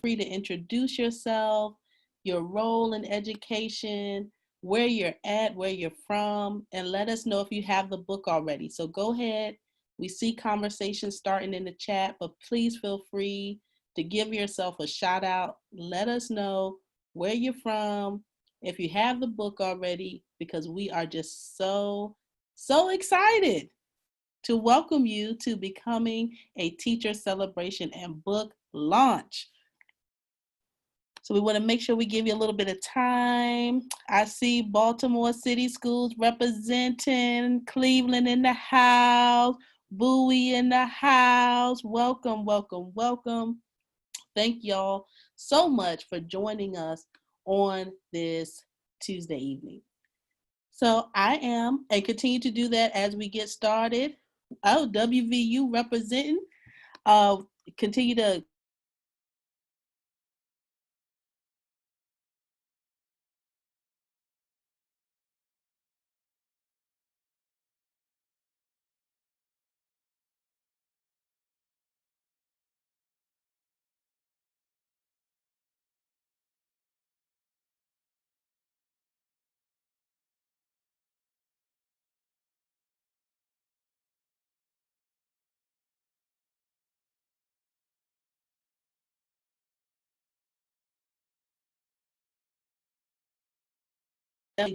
free to introduce yourself, your role in education, where you're at, where you're from, and let us know if you have the book already. So go ahead. We see conversations starting in the chat, but please feel free to give yourself a shout out. Let us know where you're from, if you have the book already, because we are just so excited to welcome you to Becoming a Teacher Celebration and Book Launch. So we want to make sure we give you a little bit of time. I see Baltimore City Schools representing, Cleveland in the house, Bowie in the house. Welcome, welcome, welcome. Thank y'all so much for joining us on this Tuesday evening. So I am, and continue to do that as we get started. Oh, WVU representing. Continue to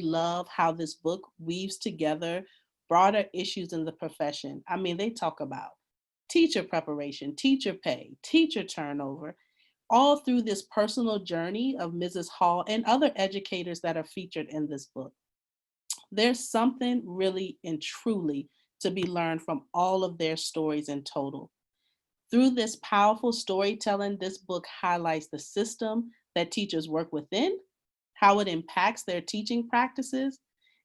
love how this book weaves together broader issues in the profession. I mean, they talk about teacher preparation, teacher pay, teacher turnover, all through this personal journey of Mrs. Hall and other educators that are featured in this book. There's something really and truly to be learned from all of their stories in total. Through this powerful storytelling, this book highlights the system that teachers work within, how it impacts their teaching practices,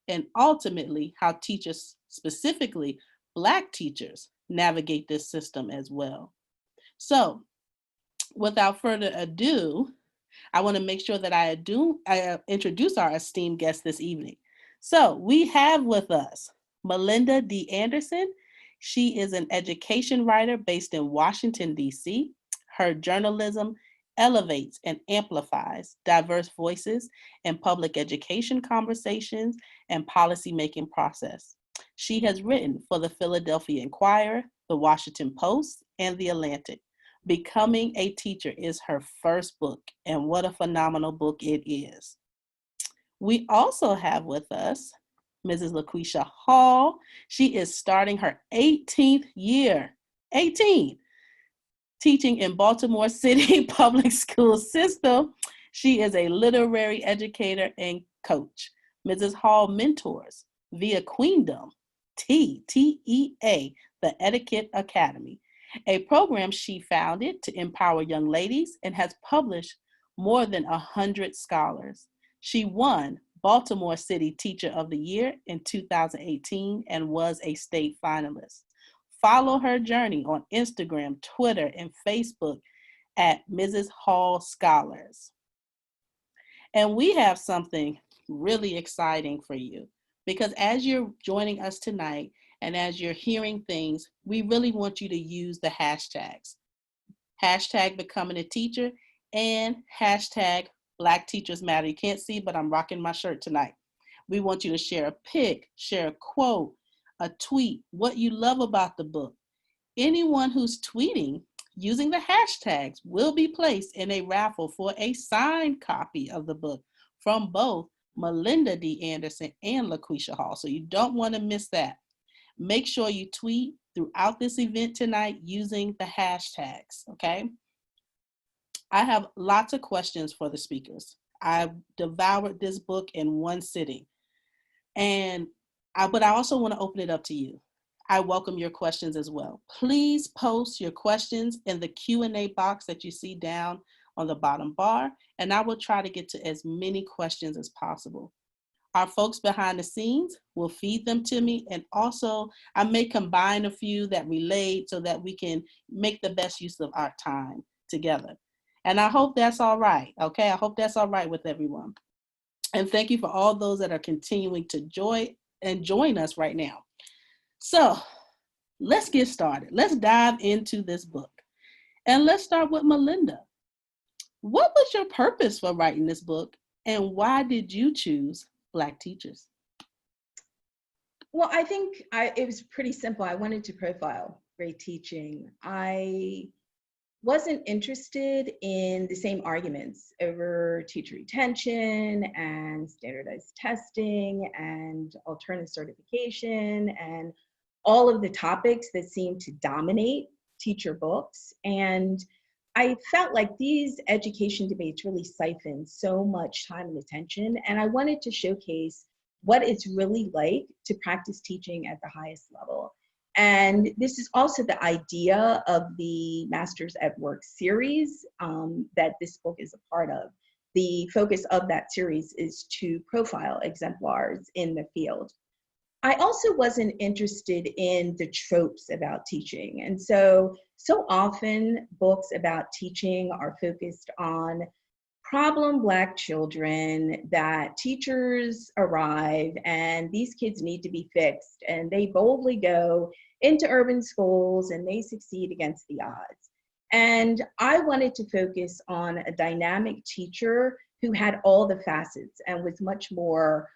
and ultimately how teachers, specifically Black teachers, navigate this system as well. So without further ado, I want to make sure that I introduce our esteemed guest this evening. So we have with us Melinda D Anderson. She is an education writer based in Washington, D.C. Her journalism elevates and amplifies diverse voices in public education conversations and policymaking process. She has written for the Philadelphia Inquirer, the Washington Post, and the Atlantic. Becoming a Teacher is her first book, and what a phenomenal book it is. We also have with us Mrs. LaQuisha Hall. She is starting her 18th year, 18, teaching in Baltimore City public school system. She is a literary educator and coach. Mrs. Hall mentors via Queendom, TEA, the Etiquette Academy, a program she founded to empower young ladies and has published more than 100 scholars. She won Baltimore City Teacher of the Year in 2018 and was a state finalist. Follow her journey on Instagram, Twitter, and Facebook at Mrs. Hall Scholars. And we have something really exciting for you, because as you're joining us tonight and as you're hearing things, we really want you to use the hashtags. Hashtag Becoming a Teacher and hashtag Black Teachers Matter. You can't see, but I'm rocking my shirt tonight. We want you to share a pic, share a quote, a tweet, what you love about the book. Anyone who's tweeting using the hashtags will be placed in a raffle for a signed copy of the book from both Melinda D Anderson and LaQuisha Hall. So you don't want to miss that. Make sure you tweet throughout this event tonight using the hashtags, okay? I have lots of questions for the speakers. I devoured this book in one sitting. But I also want to open it up to you. I welcome your questions as well. Please post your questions in the Q&A box that you see down on the bottom bar, and I will try to get to as many questions as possible. Our folks behind the scenes will feed them to me, and also I may combine a few that relate so that we can make the best use of our time together. And I hope that's all right, okay? I hope that's all right with everyone. And thank you for all those that are continuing to join us right now. So let's get started. Let's dive into this book. And let's start with Melinda. What was your purpose for writing this book, and why did you choose Black teachers? Well, I think it was pretty simple. I wanted to profile great teaching. I wasn't interested in the same arguments over teacher retention and standardized testing and alternative certification and all of the topics that seem to dominate teacher books. And I felt like these education debates really siphon so much time and attention. And I wanted to showcase what it's really like to practice teaching at the highest level. And this is also the idea of the Masters at Work series that this book is a part of. The focus of that series is to profile exemplars in the field. I also wasn't interested in the tropes about teaching. And so often books about teaching are focused on problem Black children, that teachers arrive and these kids need to be fixed, and they boldly go into urban schools and they succeed against the odds. And I wanted to focus on a dynamic teacher who had all the facets and was much more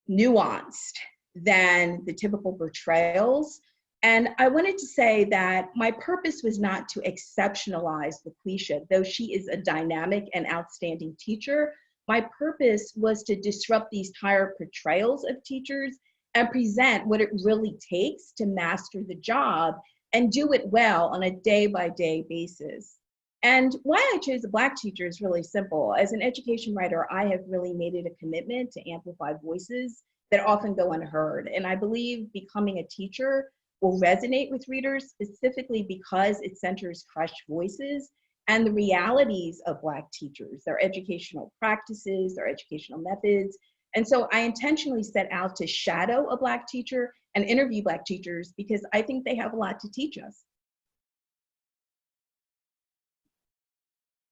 nuanced than the typical portrayals. And I wanted to say that my purpose was not to exceptionalize LaQuisha, though she is a dynamic and outstanding teacher. My purpose was to disrupt these tired portrayals of teachers and present what it really takes to master the job and do it well on a day-by-day basis. And why I chose a Black teacher is really simple. As an education writer, I have really made it a commitment to amplify voices that often go unheard. And I believe becoming a teacher will resonate with readers specifically because it centers fresh voices and the realities of Black teachers, their educational practices, their educational methods. And so I intentionally set out to shadow a Black teacher and interview Black teachers because I think they have a lot to teach us.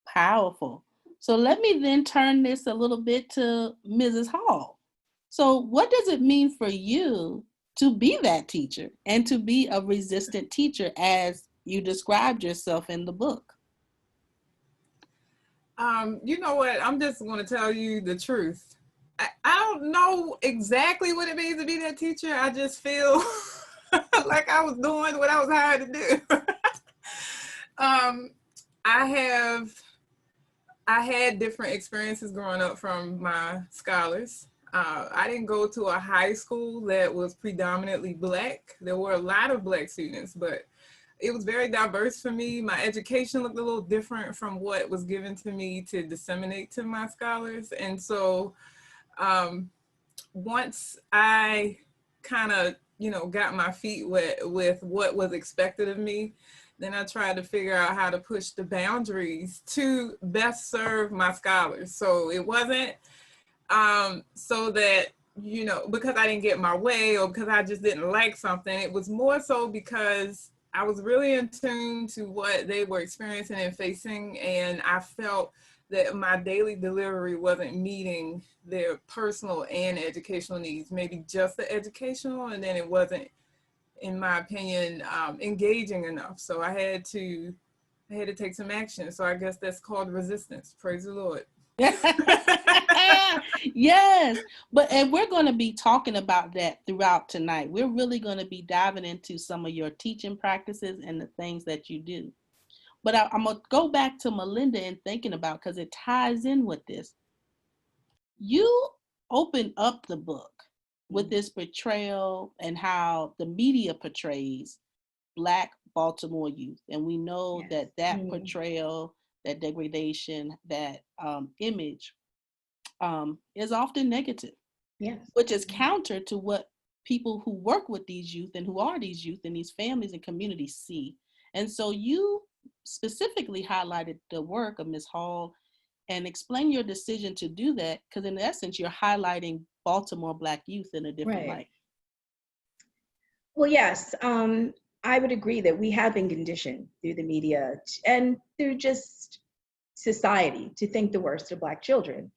Powerful. So let me then turn this a little bit to Mrs. Hall. So what does it mean for you to be that teacher and to be a resistant teacher as you described yourself in the book? You know what? I'm just going to tell you the truth. I don't know exactly what it means to be that teacher. I just feel like I was doing what I was hired to do. I had different experiences growing up from my scholars. I didn't go to a high school that was predominantly Black. There were a lot of Black students, but it was very diverse for me. My education looked a little different from what was given to me to disseminate to my scholars. And so once I kind of, got my feet wet with what was expected of me, then I tried to figure out how to push the boundaries to best serve my scholars. So it wasn't so that, because I didn't get my way or because I just didn't like something. It was more so because I was really in tune to what they were experiencing and facing, and I felt that my daily delivery wasn't meeting their personal and educational needs, maybe just the educational, and then it wasn't, in my opinion, engaging enough. So I had to take some action. So I guess that's called resistance. Praise the Lord. Yes, and we're going to be talking about that throughout tonight. We're really going to be diving into some of your teaching practices and the things that you do. But I'm going to go back to Melinda and thinking about, because it ties in with this. You open up the book with this portrayal and how the media portrays Black Baltimore youth. And we know that portrayal, that degradation, that image is often negative, which is counter to what people who work with these youth and who are these youth and these families and communities see. And so you specifically highlighted the work of Ms. Hall and explain your decision to do that, because in essence, you're highlighting Baltimore Black youth in a different light. Well, yes, I would agree that we have been conditioned through the media and through just society to think the worst of Black children.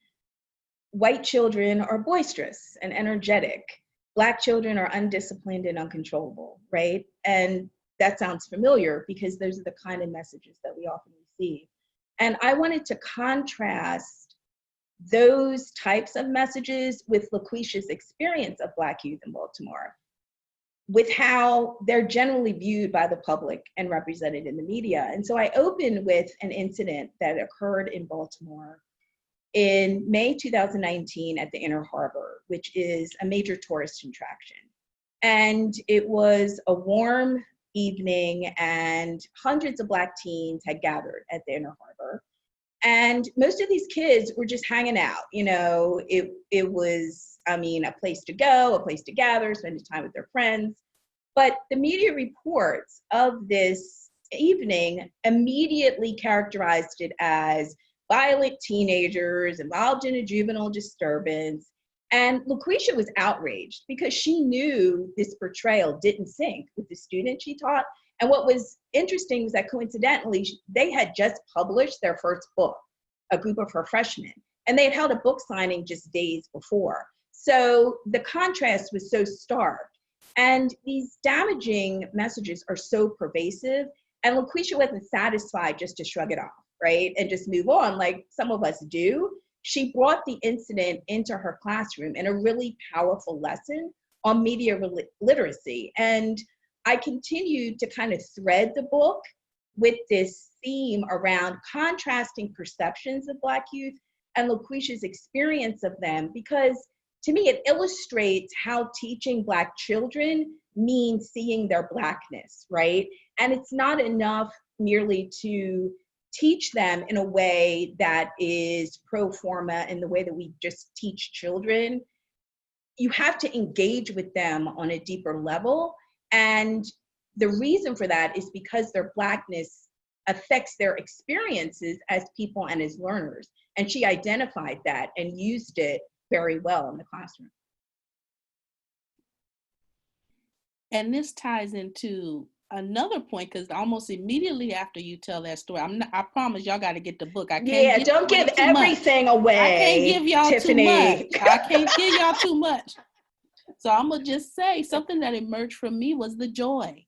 White children are boisterous and energetic. Black children are undisciplined and uncontrollable, right? And that sounds familiar because those are the kind of messages that we often receive. And I wanted to contrast those types of messages with LaQuisha's experience of Black youth in Baltimore, with how they're generally viewed by the public and represented in the media. And so I opened with an incident that occurred in Baltimore in May 2019 at the Inner Harbor, which is a major tourist attraction. And it was a warm evening, and hundreds of Black teens had gathered at the Inner Harbor. And most of these kids were just hanging out. You know, it was, I mean, a place to go, a place to gather, spend time with their friends. But the media reports of this evening immediately characterized it as violent teenagers involved in a juvenile disturbance. And LaQuisha was outraged because she knew this portrayal didn't sync with the student she taught. And what was interesting was that coincidentally, they had just published their first book, a group of her freshmen, and they had held a book signing just days before. So the contrast was so stark. And these damaging messages are so pervasive. And LaQuisha wasn't satisfied just to shrug it off, right? And just move on like some of us do. She brought the incident into her classroom in a really powerful lesson on media literacy. And I continued to kind of thread the book with this theme around contrasting perceptions of Black youth and LaQuisha's experience of them, because to me, it illustrates how teaching Black children means seeing their Blackness, right? And it's not enough merely to teach them in a way that is pro forma in the way that we just teach children. You have to engage with them on a deeper level. And the reason for that is because their Blackness affects their experiences as people and as learners. And she identified that and used it very well in the classroom. And this ties into another point, because almost immediately after you tell that story, I promise y'all got to get the book. I can't don't give everything away. I can't give y'all Tiffany. too much. I can't give y'all too much. So I'm gonna just say something that emerged from me was the joy.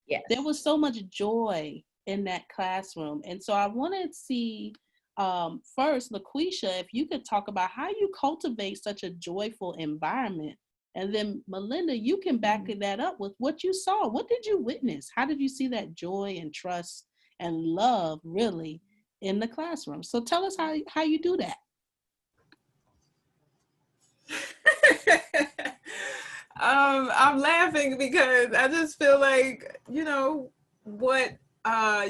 Yes. There was so much joy in that classroom. And so I wanted to see first, LaQuisha, if you could talk about how you cultivate such a joyful environment. And then Melinda, you can back that up with what you saw. What did you witness? How did you see that joy and trust and love really in the classroom? So tell us how you do that. I'm laughing because I just feel like, you know, what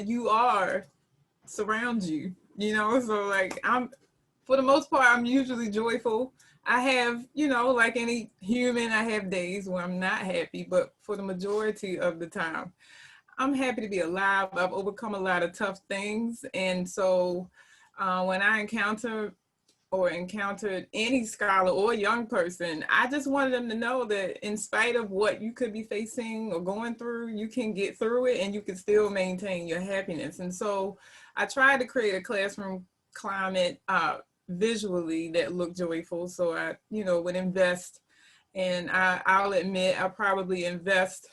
you are surrounds you, you know? So like for the most part, I'm usually joyful. I have, you know, like any human, I have days where I'm not happy, but for the majority of the time, I'm happy to be alive. I've overcome a lot of tough things. And so when I encountered any scholar or young person, I just wanted them to know that in spite of what you could be facing or going through, you can get through it and you can still maintain your happiness. And so I tried to create a classroom climate visually that looked joyful. So I, you know, would invest, and I'll admit I probably invest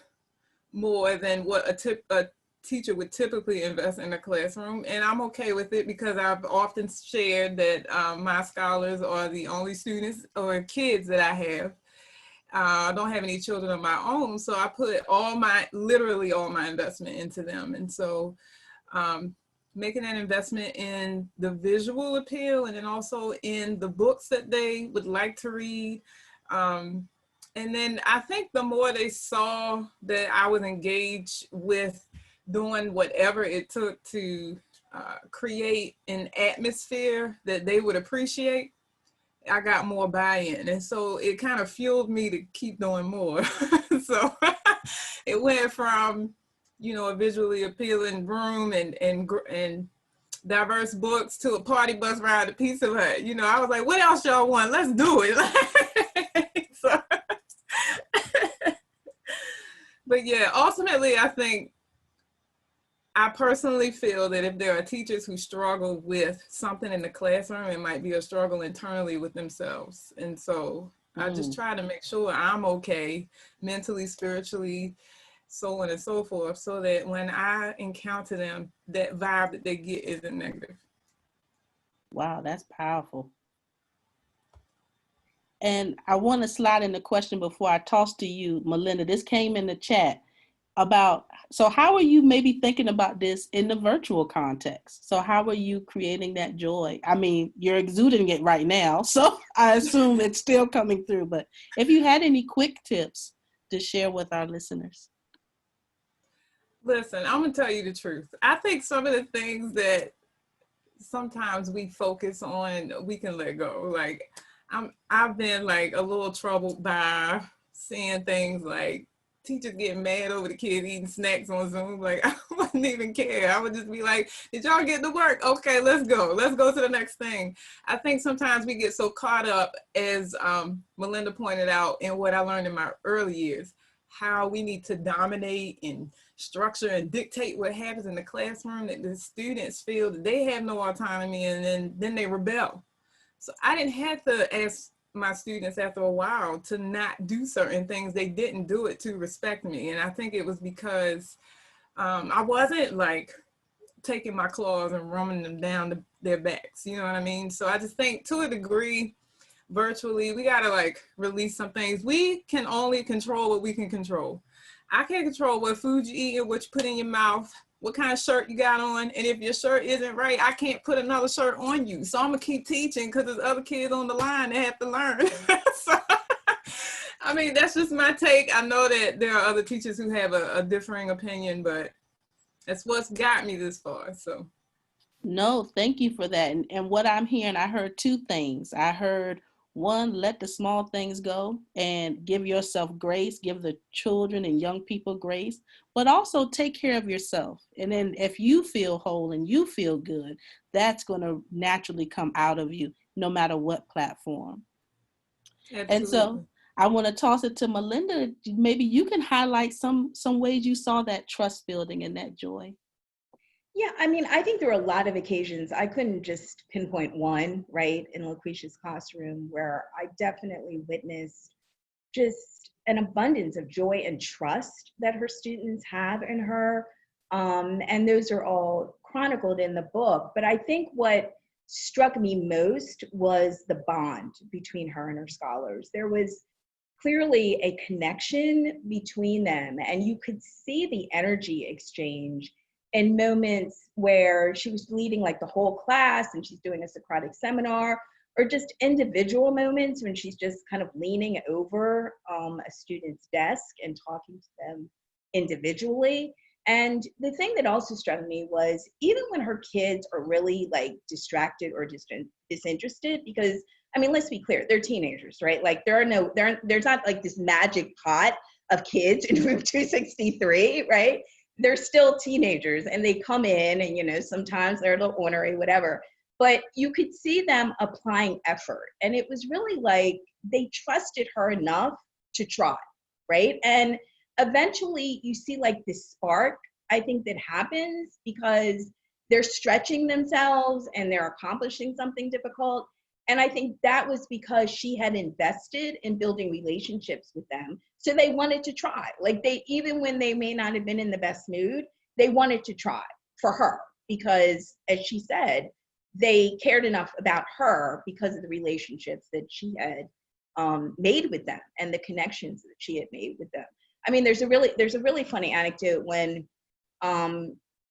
more than what a teacher would typically invest in a classroom. And I'm okay with it because I've often shared that my scholars are the only students or kids that I have. I don't have any children of my own, so I put literally all my investment into them. And so making that investment in the visual appeal and then also in the books that they would like to read. And then I think the more they saw that I was engaged with doing whatever it took to create an atmosphere that they would appreciate, I got more buy-in. And so it kind of fueled me to keep doing more. So it went from, you know, a visually appealing room and diverse books to a party bus ride to Pizza Hut. You know, I was like, what else y'all want? Let's do it. So, but yeah, ultimately, I personally feel that if there are teachers who struggle with something in the classroom, it might be a struggle internally with themselves. And so I just try to make sure I'm okay mentally, spiritually, so on and so forth, so that when I encounter them, that vibe that they get isn't negative. Wow, that's powerful. And I want to slide in a question before I toss to you, Melinda. This came in the chat about, so how are you maybe thinking about this in the virtual context? So how are you creating that joy? I mean, you're exuding it right now, so I assume it's still coming through, but if you had any quick tips to share with our listeners. Listen, I'm gonna tell you the truth. I think some of the things that sometimes we focus on, we can let go. Like I've been like a little troubled by seeing things like teachers getting mad over the kids eating snacks on Zoom. Like I wouldn't even care. I would just be like, did y'all get to work? Okay, let's go. Let's go to the next thing. I think sometimes we get so caught up, as Melinda pointed out, in what I learned in my early years, how we need to dominate and structure and dictate what happens in the classroom, that the students feel that they have no autonomy, and then they rebel. So I didn't have to ask my students after a while to not do certain things. They didn't do it to respect me. And I think it was because I wasn't like taking my claws and running them down their backs. You know what I mean? So I just think, to a degree, virtually, we got to like release some things. We can only control what we can control. I can't control what food you eat and what you put in your mouth, what kind of shirt you got on. And if your shirt isn't right, I can't put another shirt on you. So I'm going to keep teaching because there's other kids on the line that have to learn. So, I mean, that's just my take. I know that there are other teachers who have a differing opinion, but that's what's got me this far. So. No, thank you for that. And what I'm hearing, I heard two things. I heard, one, let the small things go and give yourself grace, give the children and young people grace, but also take care of yourself. And then if you feel whole and you feel good, that's going to naturally come out of you, no matter what platform. Absolutely. And so I want to toss it to Melinda. Maybe you can highlight some ways you saw that trust building and that joy. Yeah, I mean, I think there were a lot of occasions. I couldn't just pinpoint one, right, in LaQuisha's classroom, where I definitely witnessed just an abundance of joy and trust that her students have in her. And those are all chronicled in the book. But I think what struck me most was the bond between her and her scholars. There was clearly a connection between them, and you could see the energy exchange in moments where she was leading like the whole class and she's doing a Socratic seminar, or just individual moments when she's just kind of leaning over a student's desk and talking to them individually. And the thing that also struck me was, even when her kids are really like distracted or disinterested, because I mean, let's be clear, they're teenagers, right? Like there's not like this magic pot of kids in room 263, right? They're still teenagers and they come in and, you know, sometimes they're a little ornery, whatever, but you could see them applying effort. And it was really like they trusted her enough to try, right? And eventually you see like this spark, I think, that happens because they're stretching themselves and they're accomplishing something difficult. And I think that was because she had invested in building relationships with them. So they wanted to try. Like even when they may not have been in the best mood, they wanted to try for her because, as she said, they cared enough about her because of the relationships that she had made with them and the connections that she had made with them. I mean, there's a really funny anecdote when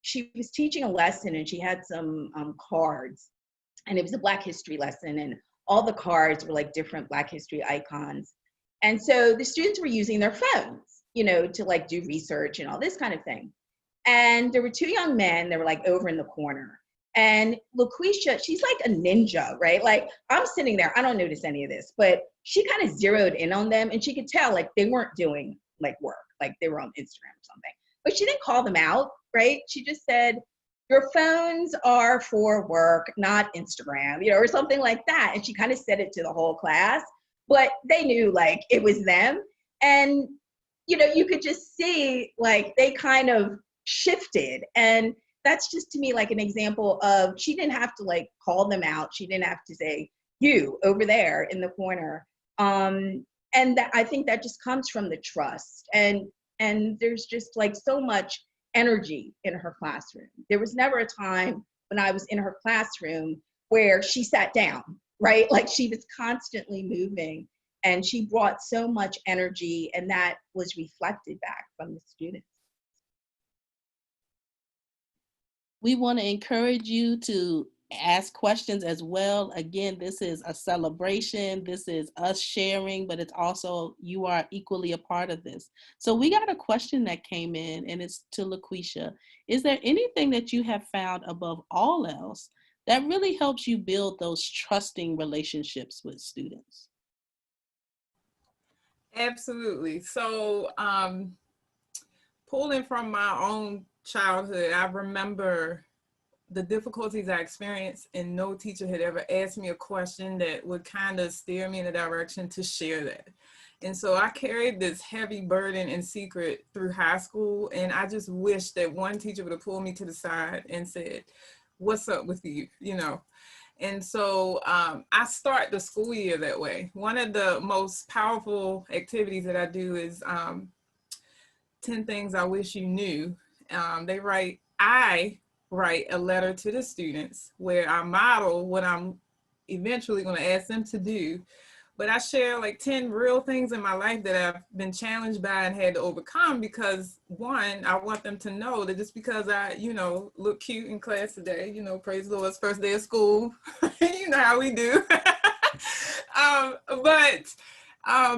she was teaching a lesson and she had some cards. And it was a Black history lesson, and all the cards were like different Black history icons. And so the students were using their phones, you know, to like do research and all this kind of thing. And there were two young men that were like over in the corner. And LaQuisha, she's like a ninja, right? Like I'm sitting there, I don't notice any of this, but she kind of zeroed in on them and she could tell like they weren't doing like work, like they were on Instagram or something. But she didn't call them out, right? She just said, your phones are for work, not Instagram, you know, or something like that. And she kind of said it to the whole class, but they knew like it was them. And, you know, you could just see like they kind of shifted. And that's just to me like an example of, she didn't have to like call them out. She didn't have to say, you over there in the corner. And I think that just comes from the trust. And And there's just like so much energy in her classroom. There was never a time when I was in her classroom where she sat down, right? Like she was constantly moving, and she brought so much energy, and that was reflected back from the students. We want to encourage you to ask questions as well. Again, this is a celebration. This is us sharing, but it's also, you are equally a part of this. So we got a question that came in, and it's to LaQuisha. Is there anything that you have found above all else that really helps you build those trusting relationships with students? Absolutely. So pulling from my own childhood, I remember the difficulties I experienced, and no teacher had ever asked me a question that would kind of steer me in a direction to share that. And so I carried this heavy burden in secret through high school, and I just wish that one teacher would have pulled me to the side and said, "What's up with you?" You know. And so I start the school year that way. One of the most powerful activities that I do is 10 things I wish you knew. I write a letter to the students where I model what I'm eventually going to ask them to do. But I share like 10 real things in my life that I've been challenged by and had to overcome, because one, I want them to know that just because I, look cute in class today, praise the Lord, it's first day of school, you know how we do. But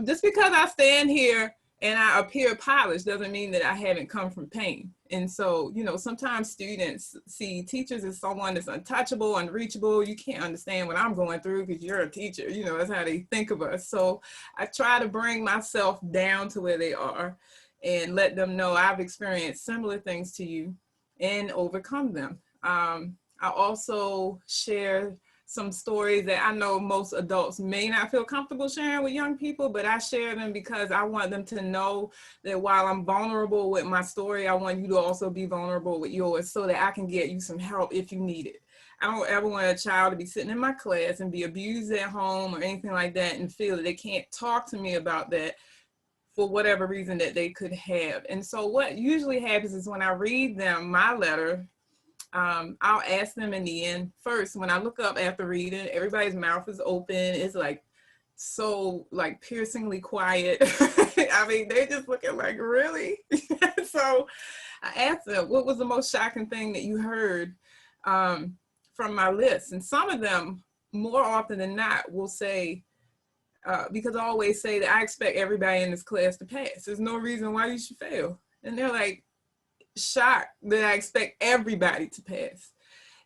just because I stand here and I appear polished doesn't mean that I haven't come from pain. And so, sometimes students see teachers as someone that's untouchable, unreachable. You can't understand what I'm going through because you're a teacher. That's how they think of us. So I try to bring myself down to where they are and let them know I've experienced similar things to you and overcome them. I also share some stories that I know most adults may not feel comfortable sharing with young people, but I share them because I want them to know that while I'm vulnerable with my story, I want you to also be vulnerable with yours so that I can get you some help if you need it. I don't ever want a child to be sitting in my class and be abused at home or anything like that and feel that they can't talk to me about that for whatever reason that they could have. And so what usually happens is when I read them my letter, I'll ask them in the end first. When I look up after reading, everybody's mouth is open. It's like so like piercingly quiet. I mean, they're just looking like, really? So I asked them, what was the most shocking thing that you heard from my list? And some of them, more often than not, will say, because I always say that I expect everybody in this class to pass. There's no reason why you should fail. And they're like, shocked that I expect everybody to pass.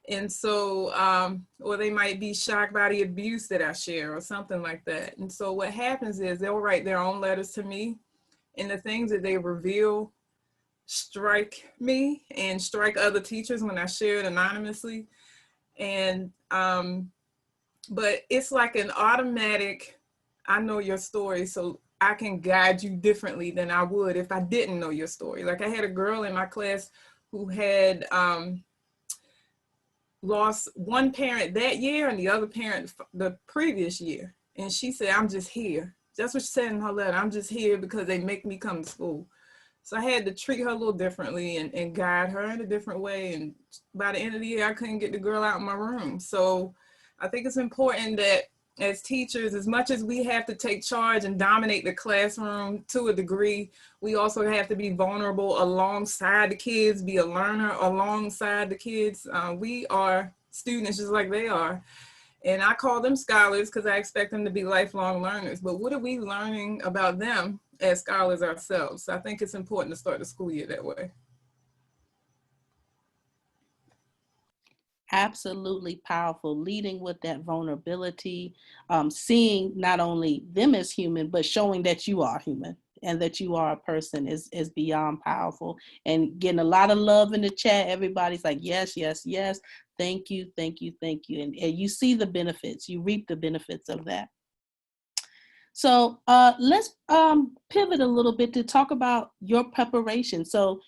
And so, or they might be shocked by the abuse that I share or something like that. And so what happens is they'll write their own letters to me, and the things that they reveal strike me and strike other teachers when I share it anonymously. And, but it's like an automatic, I know your story, so I can guide you differently than I would if I didn't know your story. Like I had a girl in my class who had lost one parent that year and the other parent the previous year. And she said, I'm just here. That's what she said in her letter. I'm just here because they make me come to school. So I had to treat her a little differently and guide her in a different way. And by the end of the year, I couldn't get the girl out of my room. So I think it's important that as teachers, as much as we have to take charge and dominate the classroom to a degree, we also have to be vulnerable alongside the kids, be a learner alongside the kids. We are students just like they are. And I call them scholars because I expect them to be lifelong learners. But what are we learning about them as scholars ourselves? So I think it's important to start the school year that way. Absolutely powerful, leading with that vulnerability, seeing not only them as human, but showing that you are human and that you are a person is beyond powerful. And getting a lot of love in the chat. Everybody's like, yes, yes, yes. Thank you, thank you, thank you. And you see the benefits, you reap the benefits of that. So let's pivot a little bit to talk about your preparation. So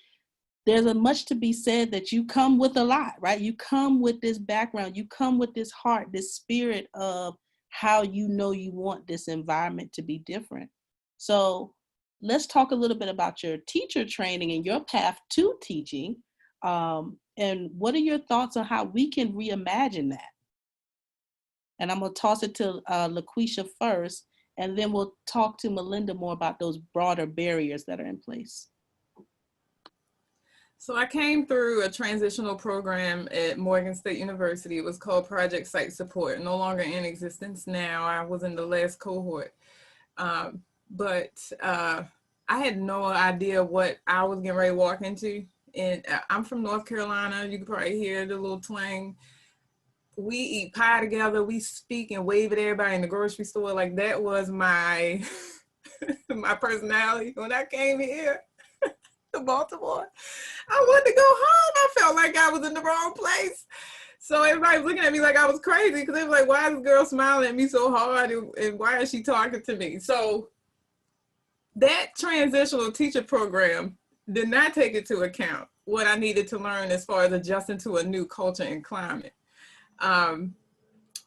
there's a much to be said that you come with a lot, right? You come with this background, you come with this heart, this spirit of how you know you want this environment to be different. So let's talk a little bit about your teacher training and your path to teaching. And what are your thoughts on how we can reimagine that? And I'm going to toss it to LaQuisha first, and then we'll talk to Melinda more about those broader barriers that are in place. So I came through a transitional program at Morgan State University. It was called Project Site Support, no longer in existence now. I was in the last cohort. But I had no idea what I was getting ready to walk into. And I'm from North Carolina. You can probably hear the little twang. We eat pie together. We speak and wave at everybody in the grocery store. Like, that was my my personality. When I came here to Baltimore, I wanted to go home. I felt like I was in the wrong place. So everybody was looking at me like I was crazy, because they were like, why is this girl smiling at me so hard, and why is she talking to me? So that transitional teacher program did not take into account what I needed to learn as far as adjusting to a new culture and climate.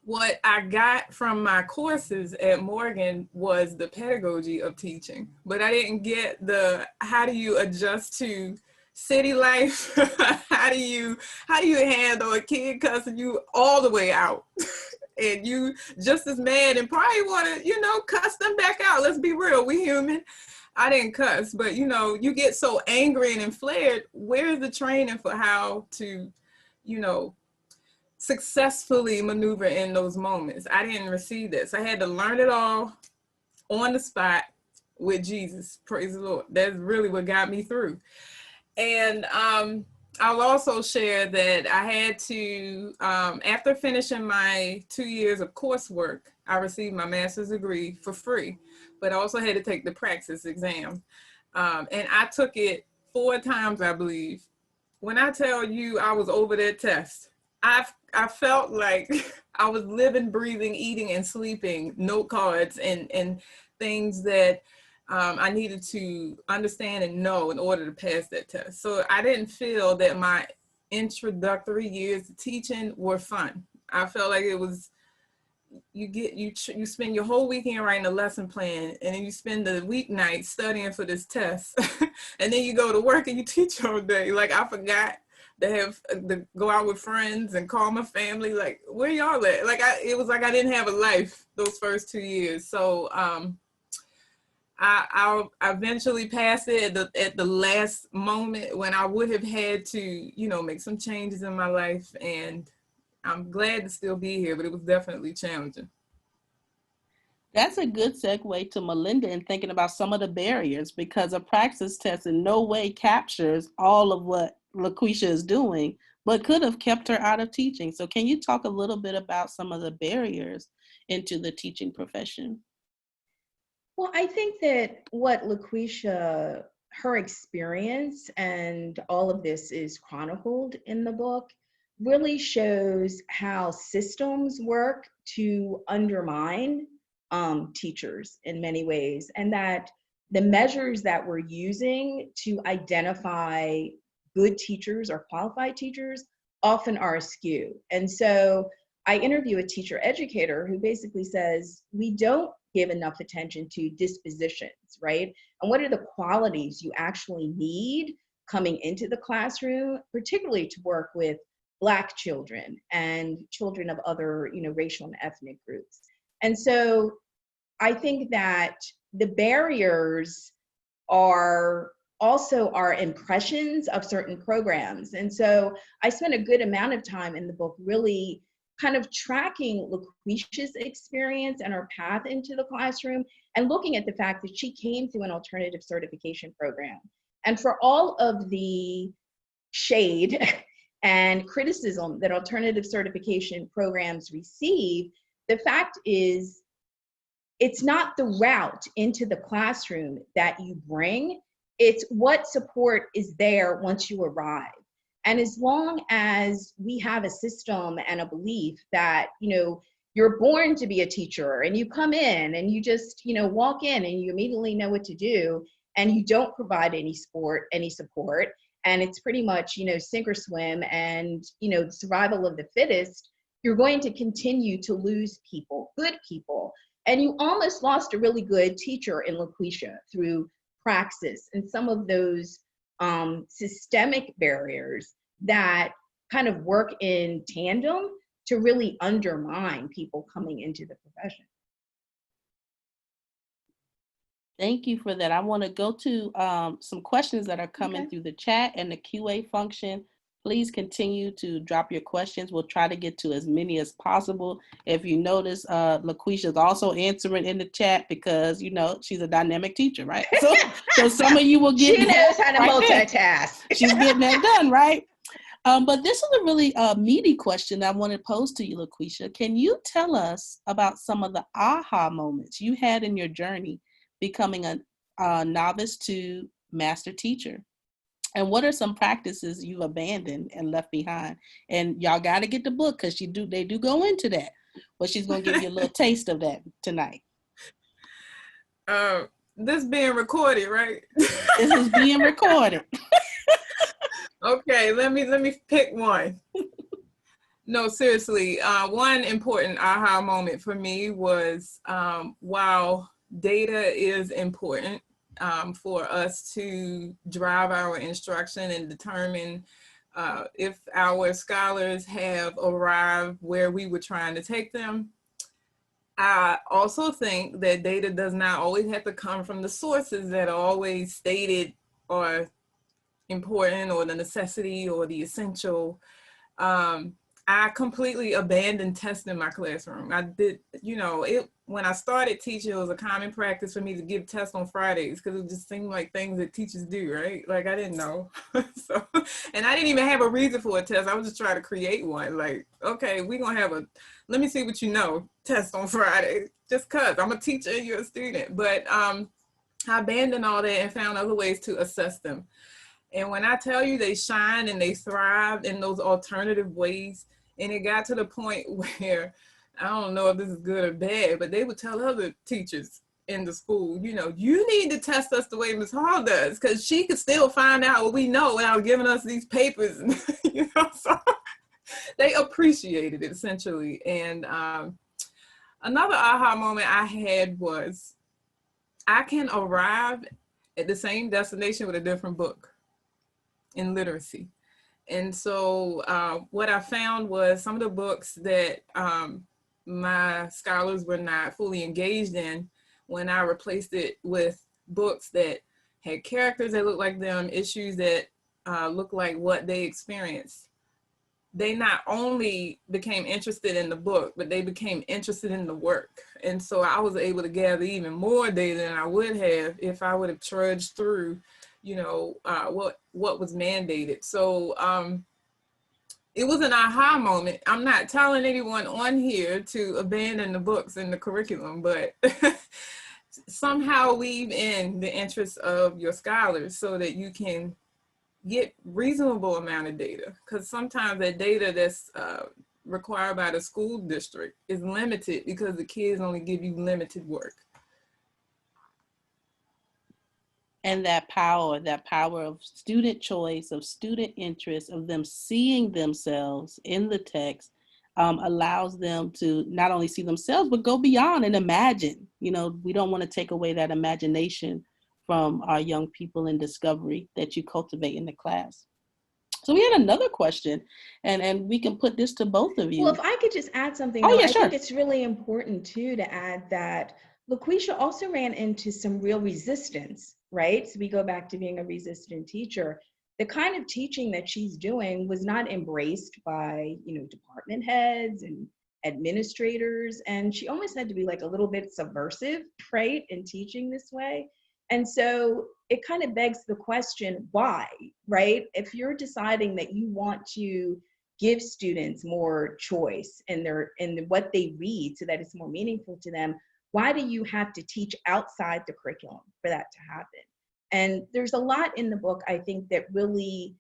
What I got from my courses at Morgan was the pedagogy of teaching, but I didn't get the how do you adjust to city life? how do you handle a kid cussing you all the way out? And you just as mad and probably want to, cuss them back out. Let's be real, we human. I didn't cuss, but you get so angry and inflamed. Where's the training for how to, successfully maneuver in those moments? I didn't receive this. I had to learn it all on the spot with Jesus. Praise the Lord. That's really what got me through. And I'll also share that I had to, after finishing my 2 years of coursework, I received my master's degree for free, but I also had to take the praxis exam. And I took it 4 times, I believe. When I tell you I was over that test, I felt like I was living, breathing, eating, and sleeping note cards and things that I needed to understand and know in order to pass that test. So I didn't feel that my introductory years of teaching were fun. I felt like it was, you spend your whole weekend writing a lesson plan, and then you spend the weeknight studying for this test, and then you go to work and you teach all day. Like, I forgot to go out with friends and call my family. Like, where y'all at? Like, it was like I didn't have a life those first 2 years. So I eventually passed it at the last moment when I would have had to, make some changes in my life. And I'm glad to still be here, but it was definitely challenging. That's a good segue to Melinda and thinking about some of the barriers, because a praxis test in no way captures all of what LaQuisha is doing, but could have kept her out of teaching. So can you talk a little bit about some of the barriers into the teaching profession? Well, I think that what LaQuisha, her experience, and all of this is chronicled in the book, really shows how systems work to undermine teachers in many ways, and that the measures that we're using to identify good teachers or qualified teachers often are askew. And so I interview a teacher educator who basically says, we don't give enough attention to dispositions, right? And what are the qualities you actually need coming into the classroom, particularly to work with Black children and children of other, racial and ethnic groups. And so I think that the barriers are also our impressions of certain programs. And so I spent a good amount of time in the book really kind of tracking LaQuisha's experience and her path into the classroom, and looking at the fact that she came through an alternative certification program. And for all of the shade and criticism that alternative certification programs receive, the fact is, it's not the route into the classroom that you bring, it's what support is there once you arrive. And as long as we have a system and a belief that, you're born to be a teacher and you come in and you just, walk in and you immediately know what to do, and you don't provide any support, and it's pretty much, sink or swim and, the survival of the fittest, you're going to continue to lose people, good people. And you almost lost a really good teacher in LaQuisha through praxis and some of those systemic barriers that kind of work in tandem to really undermine people coming into the profession. Thank you for that. I want to go to some questions that are coming through the chat and the QA function. Please continue to drop your questions. We'll try to get to as many as possible. If you notice, LaQuisha is also answering in the chat because, you know, she's a dynamic teacher, right? So some of you will get She knows how to multitask. She's getting that done, right? But this is a really meaty question I want to pose to you, LaQuisha. Can you tell us about some of the aha moments you had in your journey becoming a novice to master teacher? And what are some practices you've abandoned and left behind? And y'all got to get the book because they do go into that. But she's going to give you a little taste of that tonight. This being recorded, right? This is being recorded. Okay, let me pick one. No, seriously, one important aha moment for me was while data is important for us to drive our instruction and determine if our scholars have arrived where we were trying to take them, I also think that data does not always have to come from the sources that are always stated or important or the necessity or the essential. I completely abandoned tests in my classroom. I did, you know, when I started teaching, it was a common practice for me to give tests on Fridays because it just seemed like things that teachers do, right? Like I didn't know. And I didn't even have a reason for a test. I was just trying to create one. Like, okay, we're going to have let me see what you know, test on Friday, just cause I'm a teacher and you're a student. But I abandoned all that and found other ways to assess them. And when I tell you they shine and they thrive in those alternative ways, and it got to the point where, I don't know if this is good or bad, but they would tell other teachers in the school, you know, you need to test us the way Ms. Hall does, because she could still find out what we know without giving us these papers. You know, so they appreciated it essentially. And another aha moment I had was I can arrive at the same destination with a different book in literacy. And so what I found was some of the books that my scholars were not fully engaged in, when I replaced it with books that had characters that looked like them, issues that looked like what they experienced, they not only became interested in the book, but they became interested in the work. And so I was able to gather even more data than I would have if I would have trudged through, you know, what was mandated. So it was an aha moment. I'm not telling anyone on here to abandon the books and the curriculum, but somehow weave in the interests of your scholars so that you can get reasonable amount of data. Because sometimes that data that's required by the school district is limited because the kids only give you limited work. And that power of student choice, of student interest, of them seeing themselves in the text allows them to not only see themselves, but go beyond and imagine. You know, we don't want to take away that imagination from our young people in discovery that you cultivate in the class. So we had another question, and we can put this to both of you. Well, if I could just add something, oh, though, yeah, I sure. think it's really important too to add that LaQuisha also ran into some real resistance, right? So we go back to being a resistant teacher. The kind of teaching that she's doing was not embraced by, you know, department heads and administrators, and she almost had to be like a little bit subversive, right, in teaching this way. And so it kind of begs the question, why, right? If you're deciding that you want to give students more choice in what they read so that it's more meaningful to them, why do you have to teach outside the curriculum for that to happen? And there's a lot in the book, I think, that really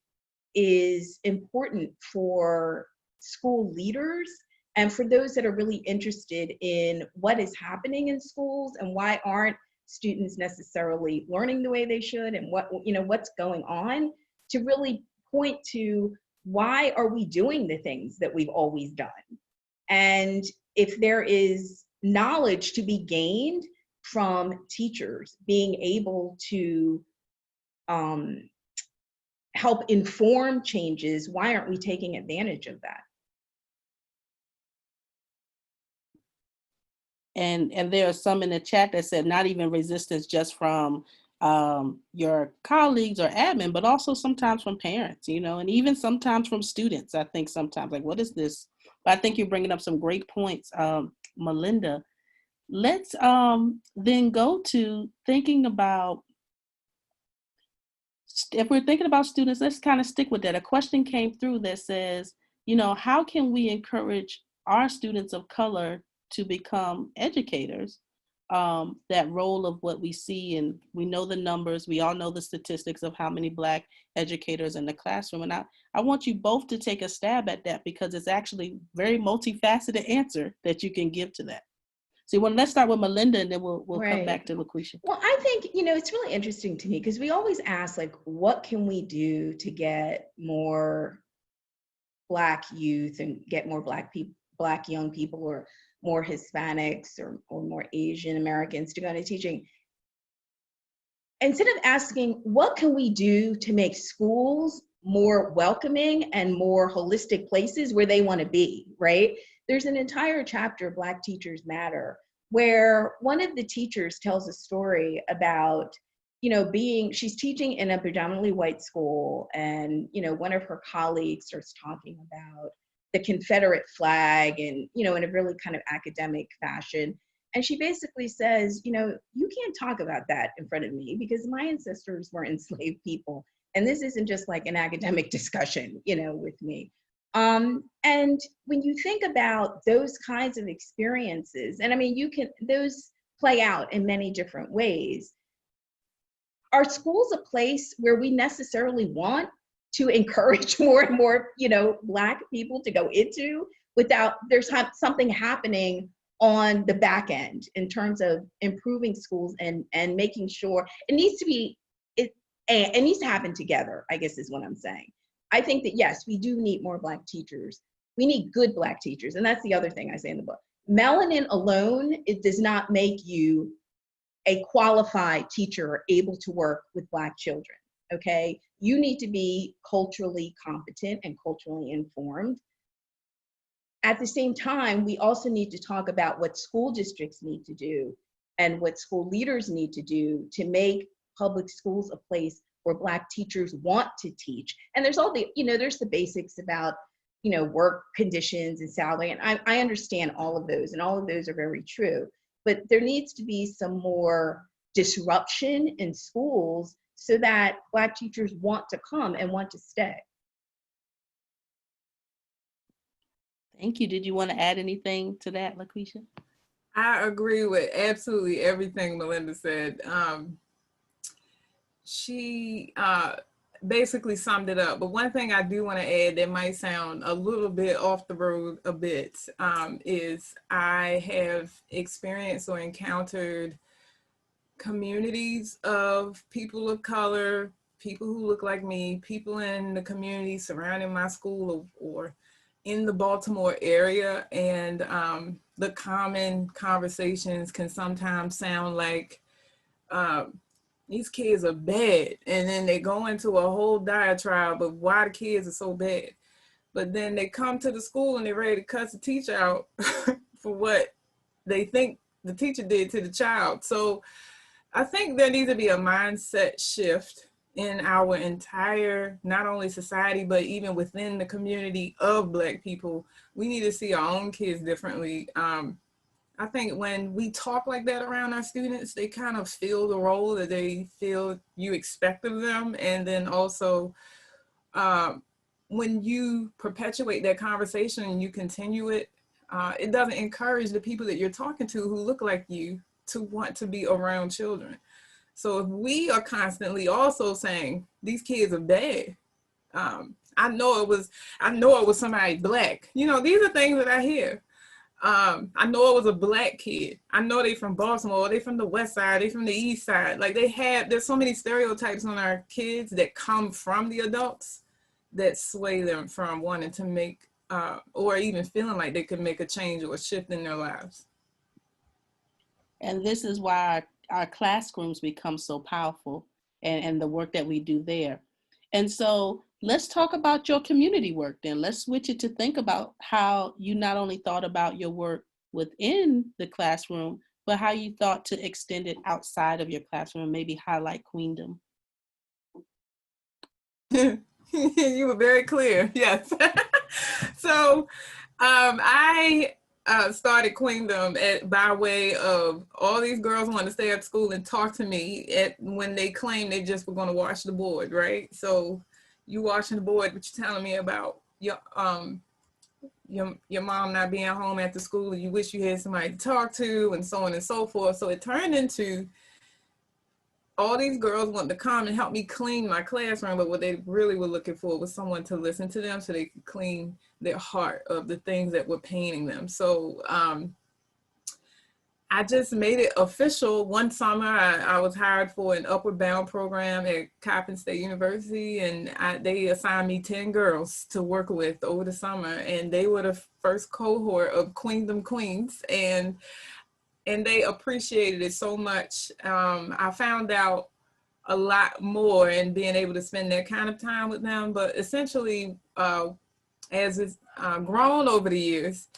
is important for school leaders and for those that are really interested in what is happening in schools and why aren't students necessarily learning the way they should, and what's going on, to really point to why are we doing the things that we've always done. And if there is knowledge to be gained from teachers being able to help inform changes, why aren't we taking advantage of that? And there are some in the chat that said not even resistance just from your colleagues or admin, but also sometimes from parents, you know, and even sometimes from students. I think sometimes like, what is this? But I think you're bringing up some great points, Melinda. Let's then go to thinking about, if we're thinking about students, let's kind of stick with that. A question came through that says, you know, how can we encourage our students of color to become educators? That role of what we see, and we know the numbers, we all know the statistics of how many Black educators in the classroom. And I want you both to take a stab at that, because it's actually very multifaceted answer that you can give to that. So let's start with Melinda, and then we'll come back to LaQuisha. Well, I think, you know, it's really interesting to me because we always ask, like, what can we do to get more Black youth and get more Black people, Black young people, or more Hispanics or more Asian Americans to go into teaching. Instead of asking, what can we do to make schools more welcoming and more holistic places where they want to be, right? There's an entire chapter, Black Teachers Matter, where one of the teachers tells a story about, you know, she's teaching in a predominantly white school, and, you know, one of her colleagues starts talking about the Confederate flag, and, you know, in a really kind of academic fashion. And she basically says, you know, you can't talk about that in front of me because my ancestors were enslaved people. And this isn't just like an academic discussion, you know, with me. And when you think about those kinds of experiences, and I mean, those play out in many different ways. Are schools a place where we necessarily want to encourage more and more, you know, Black people to go into without there's something happening on the back end in terms of improving schools and making sure it needs to happen together, I guess is what I'm saying. I think that, yes, we do need more Black teachers. We need good Black teachers. And that's the other thing I say in the book. Melanin alone, it does not make you a qualified teacher able to work with Black children, okay? You need to be culturally competent and culturally informed. At the same time, we also need to talk about what school districts need to do and what school leaders need to do to make public schools a place where Black teachers want to teach. And there's all the, you know, there's the basics about, you know, work conditions and salary. And I understand all of those, and all of those are very true. But there needs to be some more disruption in schools so that Black teachers want to come and want to stay. Thank you. Did you want to add anything to that, LaQuisha? I agree with absolutely everything Melinda said. She basically summed it up. But one thing I do want to add that might sound a little bit off the road a bit is I have experienced or encountered communities of people of color, people who look like me, people in the community surrounding my school or in the Baltimore area. And the common conversations can sometimes sound like, these kids are bad. And then they go into a whole diatribe of why the kids are so bad. But then they come to the school and they're ready to cuss the teacher out for what they think the teacher did to the child. So I think there needs to be a mindset shift in our entire, not only society, but even within the community of Black people. We need to see our own kids differently. I think when we talk like that around our students, they kind of feel the role that they feel you expect of them. And then also, when you perpetuate that conversation and you continue it, it doesn't encourage the people that you're talking to who look like you to want to be around children. So if we are constantly also saying these kids are bad, I know it was somebody Black. You know, these are things that I hear. I know it was a Black kid. I know they from Baltimore, they from the West Side, they from the East Side. Like there's so many stereotypes on our kids that come from the adults that sway them from wanting to make, or even feeling like they could make a change or a shift in their lives. And this is why our classrooms become so powerful, and the work that we do there. And so let's talk about your community work then. Let's switch it to think about how you not only thought about your work within the classroom, but how you thought to extend it outside of your classroom and maybe highlight queendom. You were very clear. Yes. So I started Queendom by way of all these girls wanting to stay at school and talk to me when they claimed they just were going to watch the board, right? So you watching the board, but you're telling me about your mom not being home after school, and you wish you had somebody to talk to, and so on and so forth. So it turned into all these girls wanted to come and help me clean my classroom, but what they really were looking for was someone to listen to them so they could clean their heart of the things that were paining them. So I just made it official. One summer, I was hired for an Upward Bound program at Coppin State University, and they assigned me 10 girls to work with over the summer, and they were the first cohort of Queendom Queens, and they appreciated it so much. I found out a lot more in being able to spend that kind of time with them, but essentially, as it's grown over the years,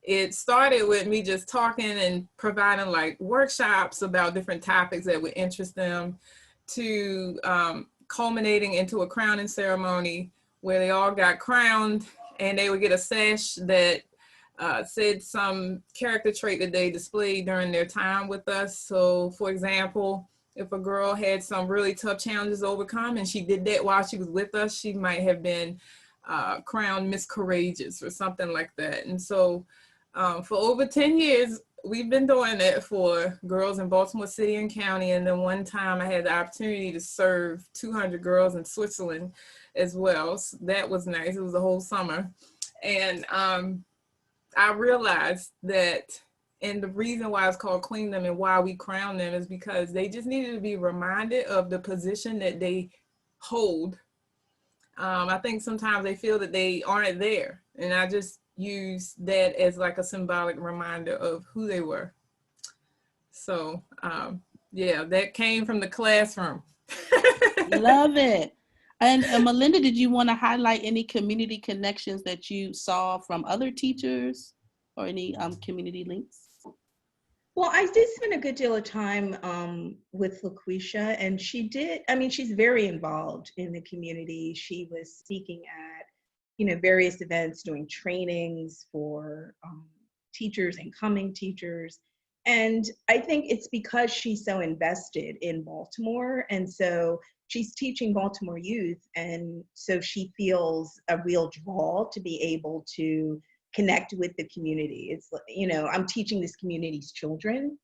it started with me just talking and providing like workshops about different topics that would interest them, to culminating into a crowning ceremony where they all got crowned and they would get a sash that said some character trait that they displayed during their time with us. So for example, if a girl had some really tough challenges to overcome and she did that while she was with us, she might have been crowned Miss Courageous or something like that. And so for over 10 years, we've been doing that for girls in Baltimore City and County. And then one time I had the opportunity to serve 200 girls in Switzerland as well. So that was nice. It was a whole summer. And I realized that, and the reason why it's called Queendom and why we crown them is because they just needed to be reminded of the position that they hold. I think sometimes they feel that they aren't there, and I just use that as like a symbolic reminder of who they were. So yeah, that came from the classroom. Love it. And Melinda, did you want to highlight any community connections that you saw from other teachers or any community links? Well, I did spend a good deal of time with LaQuisha, and she's very involved in the community. She was speaking at, various events, doing trainings for teachers and coming teachers. And I think it's because she's so invested in Baltimore. And so she's teaching Baltimore youth. And so she feels a real draw to be able to connect with the community. It's, I'm teaching this community's children.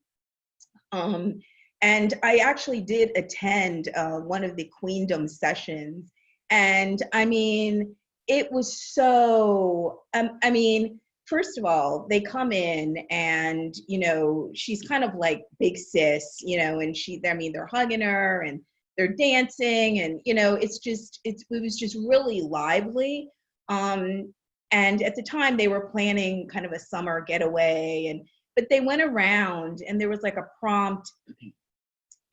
And I actually did attend one of the Queendom sessions. And I mean, it was so, first of all, they come in and, she's kind of like big sis, and they're hugging her and they're dancing and, it was just really lively. And at the time they were planning kind of a summer getaway, but they went around and there was like a prompt